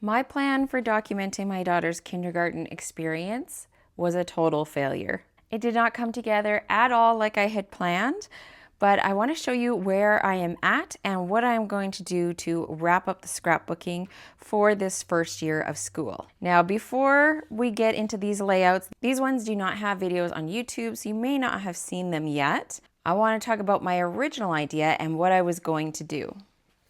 My plan for documenting my daughter's kindergarten experience was a total failure. It did not come together at all like I had planned, but I want to show you where I am at and what I'm going to do to wrap up the scrapbooking for this first year of school. Now, before we get into these layouts, these ones do not have videos on YouTube, so you may not have seen them yet. I want to talk about my original idea and what I was going to do.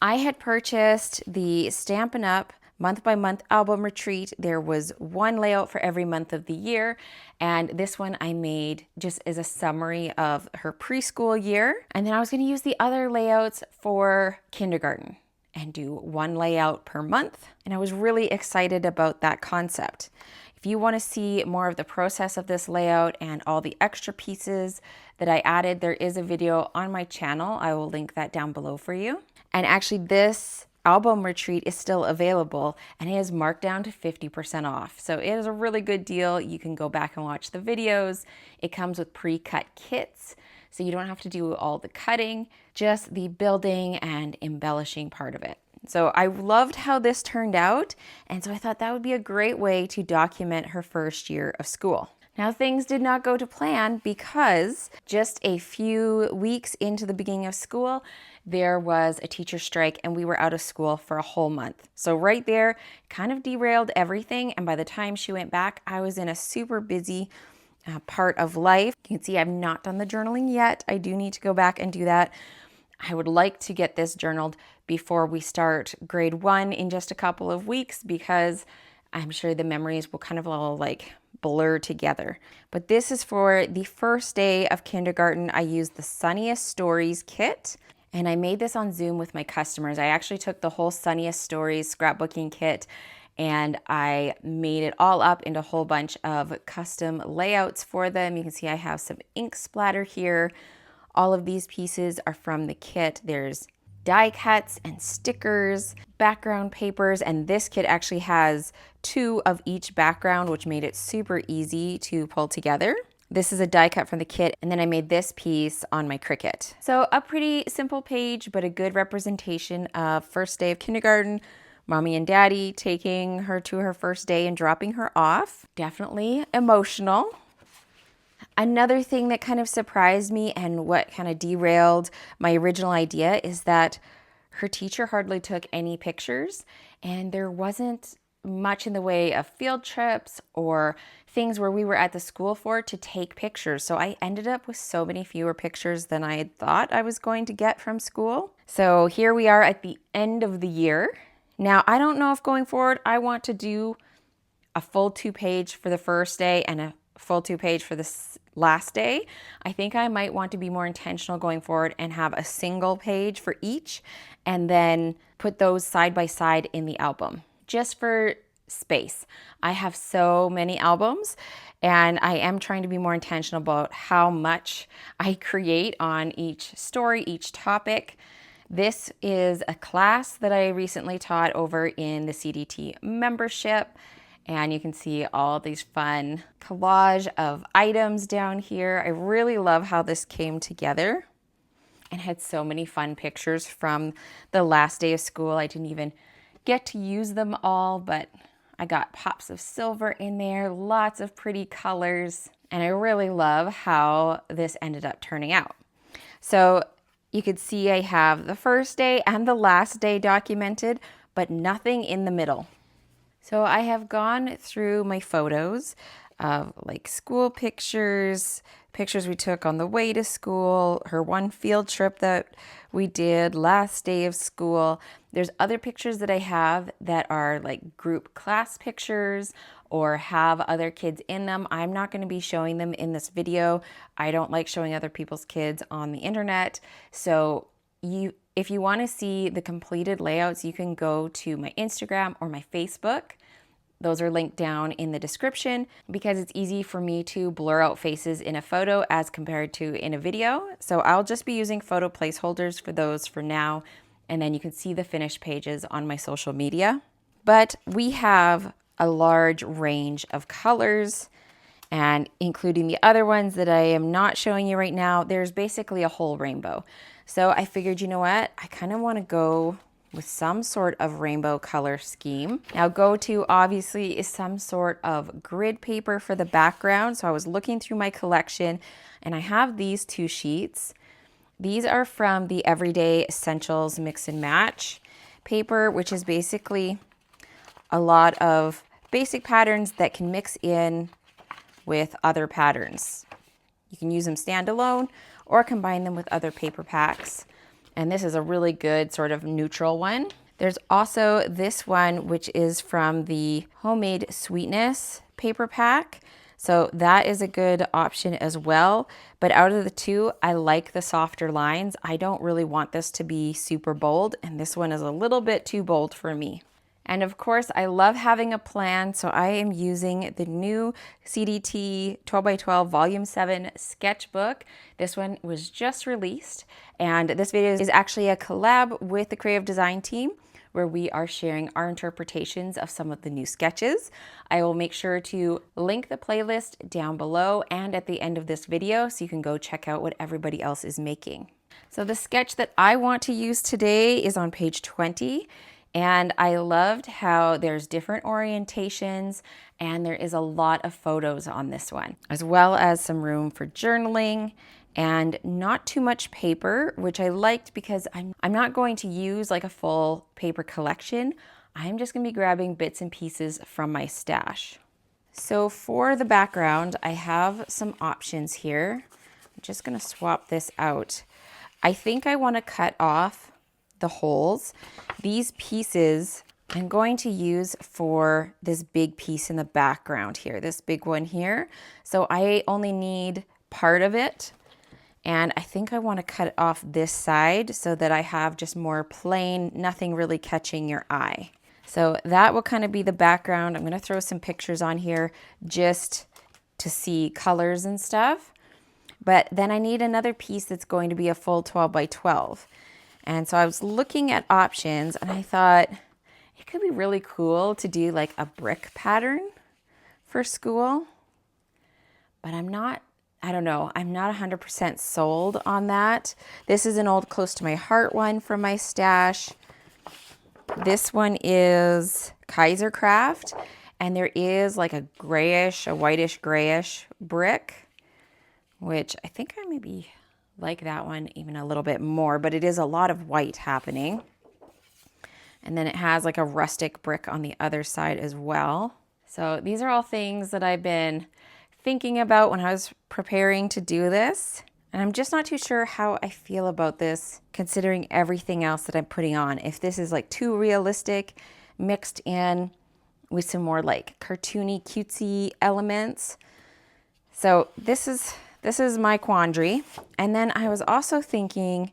I had purchased the Stampin' Up! Month by month album retreat. There was one layout for every month of the year, and this one I made just as a summary of her preschool year. And then I was going to use the other layouts for kindergarten and do one layout per month. And I was really excited about that concept. If you want to see more of the process of this layout and all the extra pieces that I added, there is a video on my channel. I will link that down below for you. And actually, this album retreat is still available and it is marked down to 50% off. So it is a really good deal. You can go back and watch the videos. It comes with pre-cut kits, so you don't have to do all the cutting, just the building and embellishing part of it. So I loved how this turned out, and so I thought that would be a great way to document her first year of school. Now, things did not go to plan because just a few weeks into the beginning of school, there was a teacher strike and we were out of school for a whole month. So right there kind of derailed everything. And by the time she went back, I was in a super busy part of life. You can see I've not done the journaling yet. I do need to go back and do that. I would like to get this journaled before we start grade 1 in just a couple of weeks, because I'm sure the memories will kind of all blur together. But this is for the first day of kindergarten. I used the Sunniest Stories kit, and I made this on Zoom with my customers. I actually took the whole Sunniest Stories scrapbooking kit and I made it all up into a whole bunch of custom layouts for them. You can see I have some ink splatter here. All of these pieces are from the kit. There's die cuts and stickers, background papers, and this kit actually has 2 of each background, which made it super easy to pull together. This is a die cut from the kit, and then I made this piece on my Cricut. So a pretty simple page, but a good representation of first day of kindergarten, mommy and daddy taking her to her first day and dropping her off. Definitely emotional. Another thing that kind of surprised me and what kind of derailed my original idea is that her teacher hardly took any pictures, and there wasn't much in the way of field trips or things where we were at the school for to take pictures. So I ended up with so many fewer pictures than I had thought I was going to get from school. So here we are at the end of the year. Now, I don't know if going forward I want to do a full 2-page for the first day and a full 2-page for the last day. I think I might want to be more intentional going forward and have a single page for each and then put those side by side in the album, just for space. I have so many albums and I am trying to be more intentional about how much I create on each story, each topic. This is a class that I recently taught over in the CDT membership. And you can see all these fun collage of items down here. I really love how this came together and had so many fun pictures from the last day of school. I didn't even get to use them all, but I got pops of silver in there, lots of pretty colors, and I really love how this ended up turning out. So you could see I have the first day and the last day documented, but nothing in the middle. So I have gone through my photos of school pictures, pictures we took on the way to school, her one field trip that we did last day of school. There's other pictures that I have that are group class pictures or have other kids in them. I'm not going to be showing them in this video. I don't like showing other people's kids on the internet. So if you want to see the completed layouts, you can go to my Instagram or my Facebook. Those are linked down in the description because it's easy for me to blur out faces in a photo as compared to in a video. So I'll just be using photo placeholders for those for now, and then you can see the finished pages on my social media. But we have a large range of colors, and including the other ones that I am not showing you right now, there's basically a whole rainbow. So I figured, you know what, I kind of want to go with some sort of rainbow color scheme. Now go-to obviously is some sort of grid paper for the background. So I was looking through my collection and I have these 2 sheets. These are from the Everyday Essentials Mix and Match paper, which is basically a lot of basic patterns that can mix in with other patterns. You can use them standalone or combine them with other paper packs. And this is a really good sort of neutral one. There's also this one, which is from the Homemade Sweetness paper pack. So that is a good option as well. But out of the 2, I like the softer lines. I don't really want this to be super bold, and this one is a little bit too bold for me. And of course, I love having a plan, so I am using the new CDT 12x12 Volume 7 Sketchbook. This one was just released, and this video is actually a collab with the creative design team where we are sharing our interpretations of some of the new sketches. I will make sure to link the playlist down below and at the end of this video so you can go check out what everybody else is making. So the sketch that I want to use today is on page 20. And I loved how there's different orientations and there is a lot of photos on this one, as well as some room for journaling and not too much paper, which I liked because I'm not going to use like a full paper collection. I'm just gonna be grabbing bits and pieces from my stash. So for the background, I have some options here. I'm just gonna swap this out. I think I wanna cut off the holes. These pieces I'm going to use for this big piece in the background here, this big one here. So I only need part of it. And I think I want to cut off this side so that I have just more plain, nothing really catching your eye. So that will kind of be the background. I'm going to throw some pictures on here just to see colors and stuff. But then I need another piece that's going to be a full 12x12. And so I was looking at options and I thought it could be really cool to do like a brick pattern for school, but I don't know, I'm not 100% sold on that. This is an old Close to My Heart one from my stash. This one is Kaiser Craft, and there is like a grayish, a whitish grayish brick, which I think I maybe like that one even a little bit more, but it is a lot of white happening. And then it has like a rustic brick on the other side as well. So these are all things that I've been thinking about when I was preparing to do this. And I'm just not too sure how I feel about this, considering everything else that I'm putting on. If this is like too realistic, mixed in with some more like cartoony, cutesy elements. So this is my quandary. And then I was also thinking,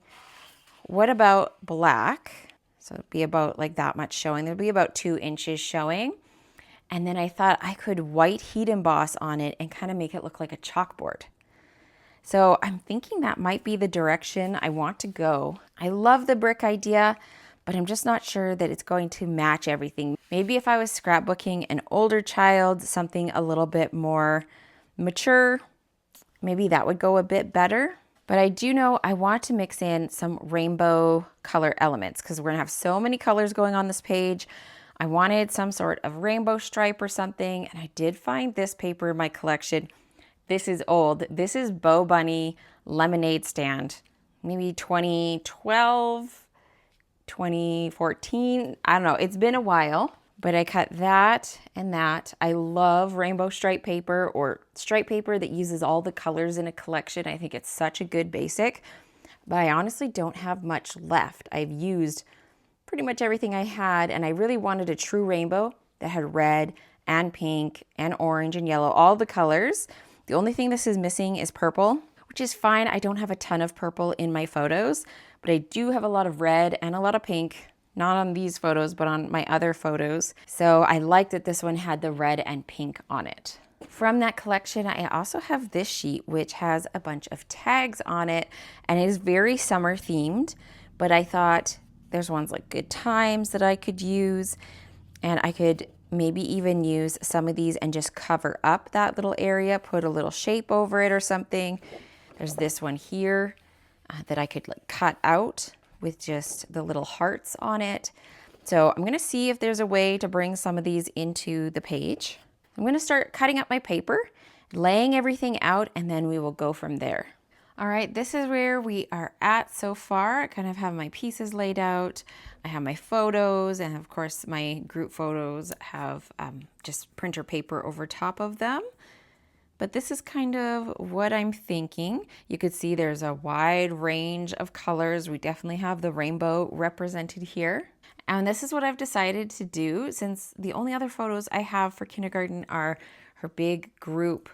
what about black? So it'd be about like that much showing. There'd be about 2 inches showing. And then I thought I could white heat emboss on it and kind of make it look like a chalkboard. So I'm thinking that might be the direction I want to go. I love the brick idea, but I'm just not sure that it's going to match everything. Maybe if I was scrapbooking an older child, something a little bit more mature, maybe that would go a bit better. But I do know I want to mix in some rainbow color elements because we're gonna have so many colors going on this page. I wanted some sort of rainbow stripe or something, and I did find this paper in my collection. This is old. This is BoBunny lemonade stand, maybe 2012, 2014. I don't know. It's been a while, but I cut that and that. I love rainbow stripe paper or stripe paper that uses all the colors in a collection. I think it's such a good basic, but I honestly don't have much left. I've used pretty much everything I had, and I really wanted a true rainbow that had red and pink and orange and yellow, all the colors. The only thing this is missing is purple, which is fine. I don't have a ton of purple in my photos, but I do have a lot of red and a lot of pink, not on these photos, but on my other photos. So I liked that this one had the red and pink on it. From that collection, I also have this sheet, which has a bunch of tags on it, and it is very summer themed, but I thought there's ones like good times that I could use, and I could maybe even use some of these and just cover up that little area, put a little shape over it or something. There's this one here that I could like cut out with just the little hearts on it. So I'm gonna see if there's a way to bring some of these into the page. I'm gonna start cutting up my paper, laying everything out, and then we will go from there. All right, this is where we are at so far. I kind of have my pieces laid out. I have my photos, and of course my group photos have just printer paper over top of them. But this is kind of what I'm thinking. You could see there's a wide range of colors. We definitely have the rainbow represented here. And this is what I've decided to do, since the only other photos I have for kindergarten are her big group,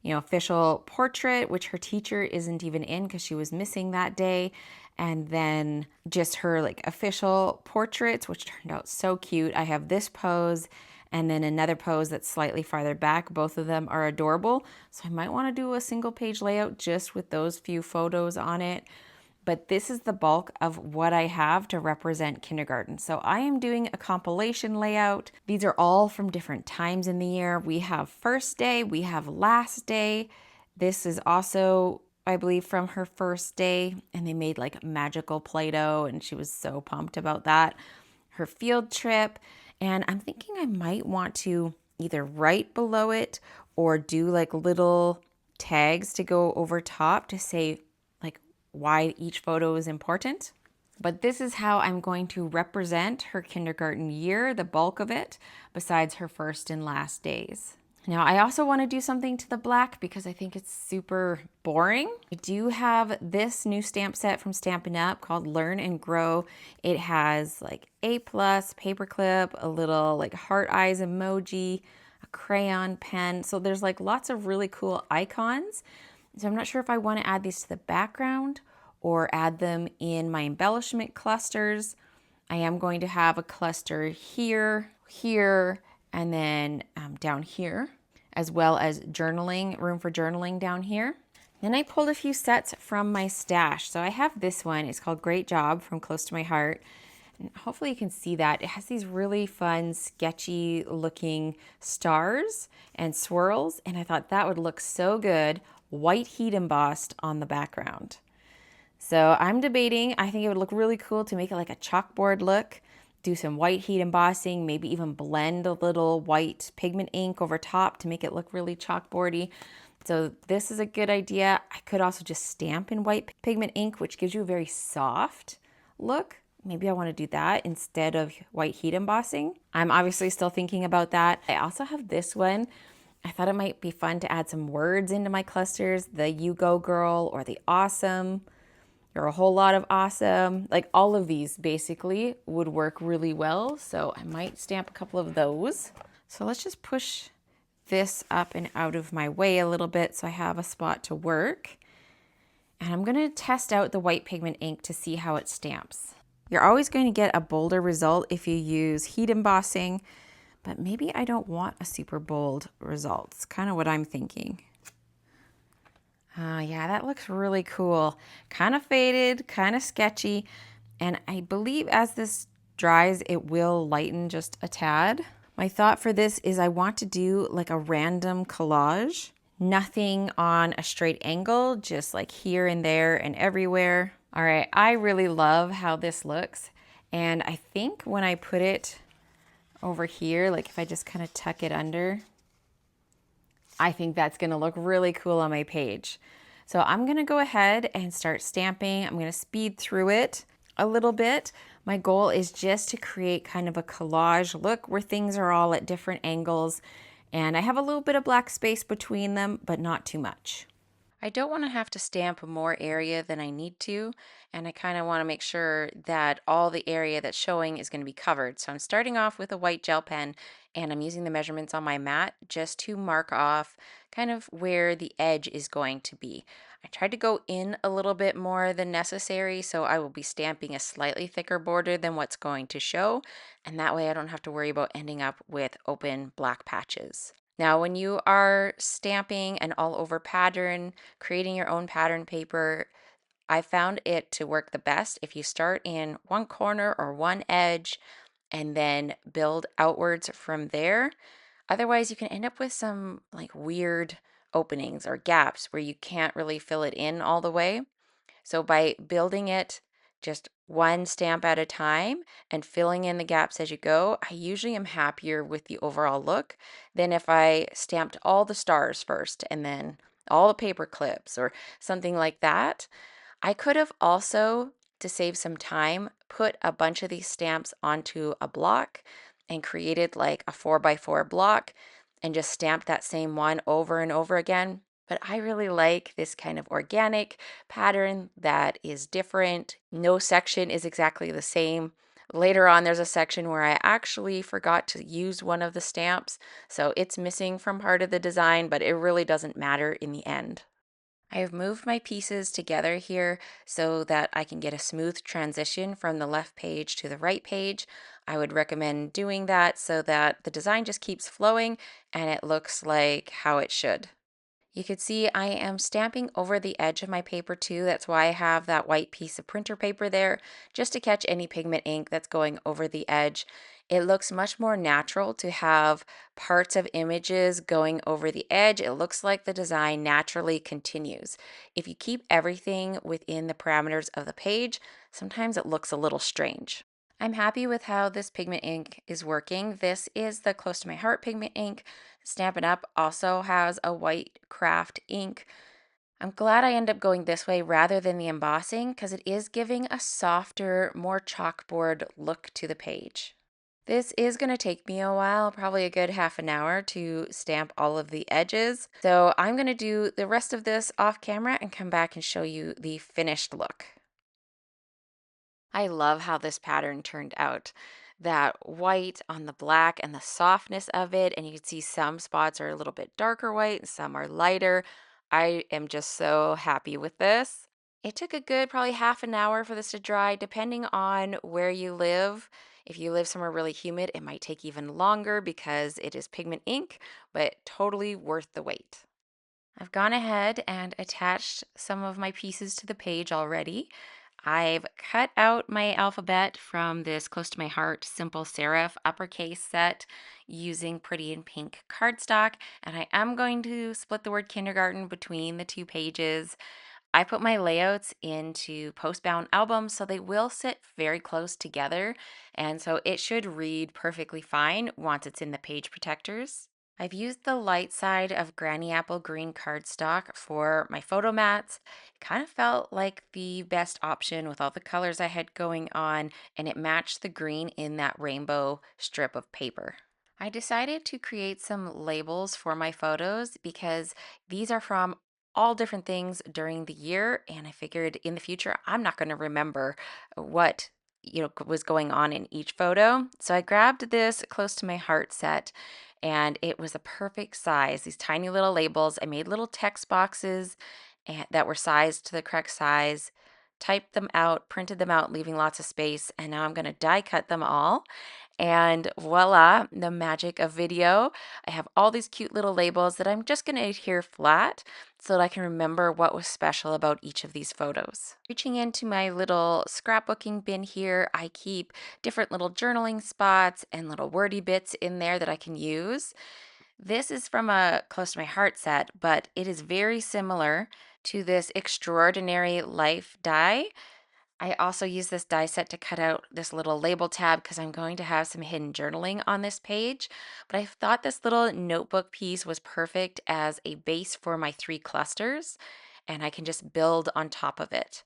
official portrait, which her teacher isn't even in because she was missing that day. And then just her like official portraits, which turned out so cute. I have this pose and then another pose that's slightly farther back. Both of them are adorable. So I might want to do a single page layout just with those few photos on it. But this is the bulk of what I have to represent kindergarten. So I am doing a compilation layout. These are all from different times in the year. We have first day, we have last day. This is also, I believe, from her first day, and they made like magical Play-Doh, and she was so pumped about that. Her field trip, and I'm thinking I might want to either write below it or do like little tags to go over top to say why each photo is important. But this is how I'm going to represent her kindergarten year, the bulk of it, besides her first and last days. Now, I also want to do something to the black because I think it's super boring. I do have this new stamp set from Stampin' Up called Learn and Grow. It has like A+, paperclip, a little like heart eyes emoji, a crayon pen. So there's like lots of really cool icons. So I'm not sure if I want to add these to the background or add them in my embellishment clusters. I am going to have a cluster here, here, and then down here, as well as journaling, room for journaling down here. Then I pulled a few sets from my stash. So I have this one. It's called Great Job from Close to My Heart. And hopefully you can see that. It has these really fun, sketchy looking stars and swirls. And I thought that would look so good, white heat embossed on the background. So I'm debating, I think it would look really cool to make it like a chalkboard look, do some white heat embossing, maybe even blend a little white pigment ink over top to make it look really chalkboardy. So this is a good idea. I could also just stamp in white pigment ink, which gives you a very soft look. Maybe I want to do that instead of white heat embossing. I'm obviously still thinking about that. I also have this one. I thought it might be fun to add some words into my clusters, the You Go Girl or the Awesome or a whole lot of awesome. Like all of these basically would work really well. So I might stamp a couple of those. So let's just push this up and out of my way a little bit so I have a spot to work. And I'm going to test out the white pigment ink to see how it stamps. You're always going to get a bolder result if you use heat embossing, but maybe I don't want a super bold result. It's kind of what I'm thinking. Yeah, that looks really cool. Kind of faded, kind of sketchy. And I believe as this dries, it will lighten just a tad. My thought for this is I want to do like a random collage. Nothing on a straight angle, just like here and there and everywhere. All right, I really love how this looks. And I think when I put it over here, like if I just kind of tuck it under, I think that's gonna look really cool on my page. So I'm gonna go ahead and start stamping. I'm gonna speed through it a little bit. My goal is just to create kind of a collage look where things are all at different angles. And I have a little bit of black space between them, but not too much. I don't want to have to stamp more area than I need to, and I kind of want to make sure that all the area that's showing is going to be covered. So I'm starting off with a white gel pen, and I'm using the measurements on my mat just to mark off kind of where the edge is going to be. I tried to go in a little bit more than necessary, so I will be stamping a slightly thicker border than what's going to show, and that way I don't have to worry about ending up with open black patches. Now, when you are stamping an all over pattern, creating your own pattern paper, I found it to work the best if you start in one corner or one edge and then build outwards from there. Otherwise, you can end up with some like weird openings or gaps where you can't really fill it in all the way. So by building it just one stamp at a time and filling in the gaps as you go, I usually am happier with the overall look than if I stamped all the stars first and then all the paper clips or something like that. I could have also, to save some time, put a bunch of these stamps onto a block and created like a 4x4 block and just stamped that same one over and over again. But I really like this kind of organic pattern that is different. No section is exactly the same. Later on, there's a section where I actually forgot to use one of the stamps, so it's missing from part of the design, but it really doesn't matter in the end. I have moved my pieces together here so that I can get a smooth transition from the left page to the right page. I would recommend doing that so that the design just keeps flowing and it looks like how it should. You can see I am stamping over the edge of my paper too. That's why I have that white piece of printer paper there, just to catch any pigment ink that's going over the edge. It looks much more natural to have parts of images going over the edge. It looks like the design naturally continues. If you keep everything within the parameters of the page, sometimes it looks a little strange. I'm happy with how this pigment ink is working. This is the Close to My Heart pigment ink. Stampin' Up! Also has a white craft ink. I'm glad I end up going this way rather than the embossing because it is giving a softer, more chalkboard look to the page. This is going to take me a while, probably a good half an hour to stamp all of the edges. So I'm going to do the rest of this off camera and come back and show you the finished look. I love how this pattern turned out. That white on the black and the softness of it, and you can see some spots are a little bit darker white and some are lighter. I am just so happy with this. It took a good probably half an hour for this to dry, depending on where you live. If you live somewhere really humid, it might take even longer because it is pigment ink, but totally worth the wait. I've gone ahead and attached some of my pieces to the page already. I've cut out my alphabet from this Close to My Heart Simple Serif Uppercase set using Pretty in Pink cardstock, and I am going to split the word kindergarten between the two pages. I put my layouts into post-bound albums so they will sit very close together, and so it should read perfectly fine once it's in the page protectors. I've used the light side of Granny Apple Green cardstock for my photo mats. It kind of felt like the best option with all the colors I had going on, and it matched the green in that rainbow strip of paper. I decided to create some labels for my photos because these are from all different things during the year, and I figured in the future I'm not going to remember what was going on in each photo. So I grabbed this Close to My Heart set and it was a perfect size. These tiny little labels. I made little text boxes that were sized to the correct size, typed them out, printed them out, leaving lots of space, and now I'm going to die cut them all. And voila, the magic of video. I have all these cute little labels that I'm just going to adhere flat so that I can remember what was special about each of these photos. Reaching into my little scrapbooking bin here, I keep different little journaling spots and little wordy bits in there that I can use. This is from a Close to My Heart set, but it is very similar to this Extraordinary Life die. I also use this die set to cut out this little label tab because I'm going to have some hidden journaling on this page. But I thought this little notebook piece was perfect as a base for my 3 clusters, and I can just build on top of it.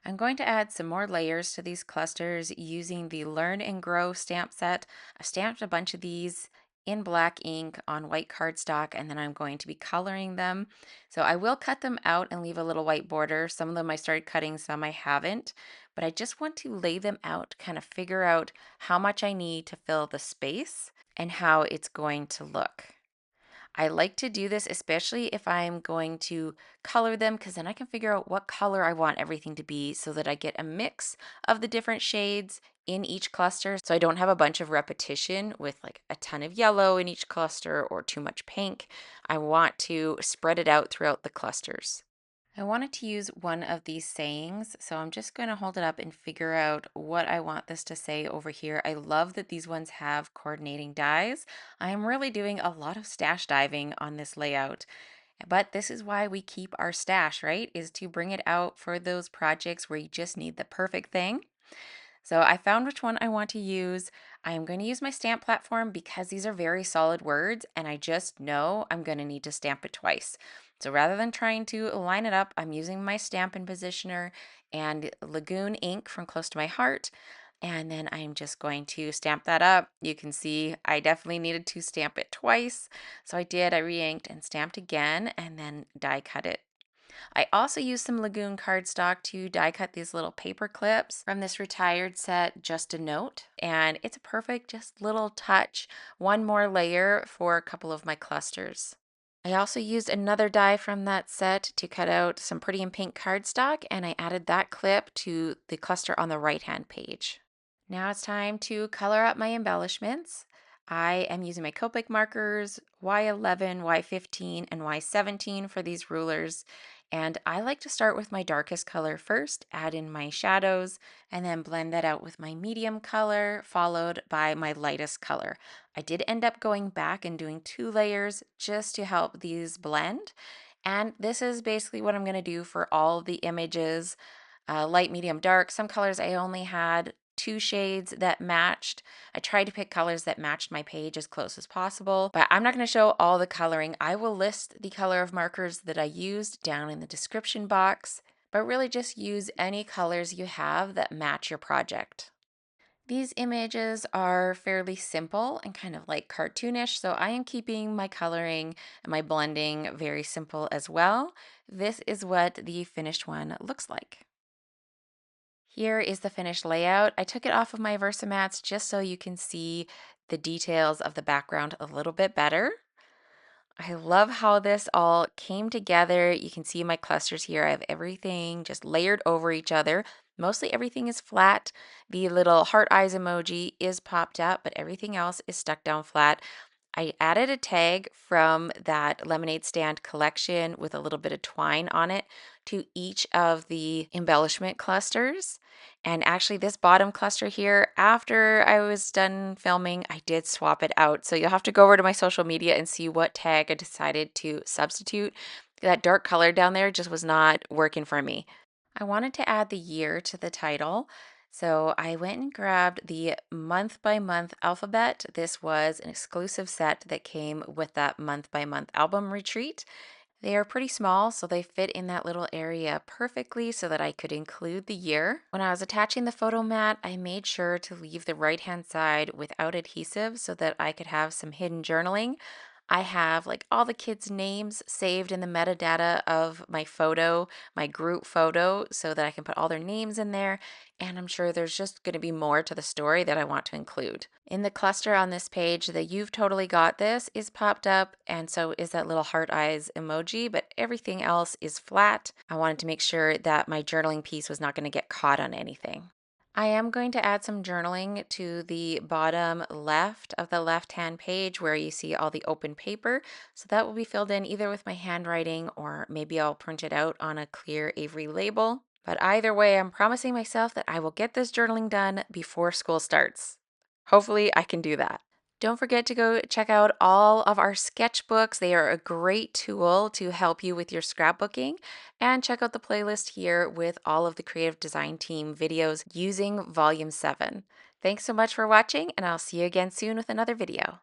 I'm going to add some more layers to these clusters using the Learn and Grow stamp set. I stamped a bunch of these in black ink on white cardstock, and then I'm going to be coloring them. So I will cut them out and leave a little white border. Some of them I started cutting, some I haven't, but I just want to lay them out, kind of figure out how much I need to fill the space and how it's going to look. I like to do this, especially if I'm going to color them, because then I can figure out what color I want everything to be so that I get a mix of the different shades in each cluster. So I don't have a bunch of repetition with like a ton of yellow in each cluster or too much pink. I want to spread it out throughout the clusters. I wanted to use one of these sayings, so I'm just going to hold it up and figure out what I want this to say over here. I love that these ones have coordinating dies. I am really doing a lot of stash diving on this layout, But this is why we keep our stash, right? Is to bring it out for those projects where you just need the perfect thing. So I found which one I want to use. I am going to use my stamp platform because these are very solid words and I just know I'm going to need to stamp it twice. So rather than trying to line it up, I'm using my Stampin' positioner and Lagoon ink from Close to My Heart. And then I'm just going to stamp that up. You can see I definitely needed to stamp it twice. So I did, I re-inked and stamped again and then die cut it. I also used some Lagoon cardstock to die cut these little paper clips from this retired set, Just a Note. And it's a perfect, just little touch, one more layer for a couple of my clusters. I also used another die from that set to cut out some pretty in pink cardstock, and I added that clip to the cluster on the right-hand page. Now it's time to color up my embellishments. I am using my Copic markers, Y11, Y15, and Y17 for these rulers. And I like to start with my darkest color first, add in my shadows, and then blend that out with my medium color, followed by my lightest color. I did end up going back and doing 2 layers just to help these blend. And this is basically what I'm going to do for all of the images, light, medium, dark. Some colors I only had 2 shades that matched. I tried to pick colors that matched my page as close as possible, but I'm not going to show all the coloring. I will list the color of markers that I used down in the description box, but really just use any colors you have that match your project. These images are fairly simple and kind of like cartoonish, so I am keeping my coloring and my blending very simple as well. This is what the finished one looks like. Here is the finished layout. I took it off of my Versamats just so you can see the details of the background a little bit better. I love how this all came together. You can see my clusters here. I have everything just layered over each other. Mostly everything is flat. The little heart eyes emoji is popped up, but everything else is stuck down flat. I added a tag from that lemonade stand collection with a little bit of twine on it to each of the embellishment clusters. And actually, this bottom cluster here, after I was done filming, I did swap it out. So you'll have to go over to my social media and see what tag I decided to substitute. That dark color down there just was not working for me. I wanted to add the year to the title. So I went and grabbed the month by month alphabet. This was an exclusive set that came with that month by month album retreat. They are pretty small, so they fit in that little area perfectly so that I could include the year. When I was attaching the photo mat, I made sure to leave the right-hand side without adhesive so that I could have some hidden journaling. I have like all the kids' names saved in the metadata of my photo, my group photo, so that I can put all their names in there. And I'm sure there's just going to be more to the story that I want to include. In the cluster on this page, the You've Totally Got This is popped up, and so is that little heart eyes emoji, but everything else is flat. I wanted to make sure that my journaling piece was not going to get caught on anything. I am going to add some journaling to the bottom left of the left-hand page where you see all the open paper. So that will be filled in either with my handwriting or maybe I'll print it out on a clear Avery label. But either way, I'm promising myself that I will get this journaling done before school starts. Hopefully I can do that. Don't forget to go check out all of our sketchbooks. They are a great tool to help you with your scrapbooking. And check out the playlist here with all of the Creative Design Team videos using Volume 7. Thanks so much for watching, and I'll see you again soon with another video.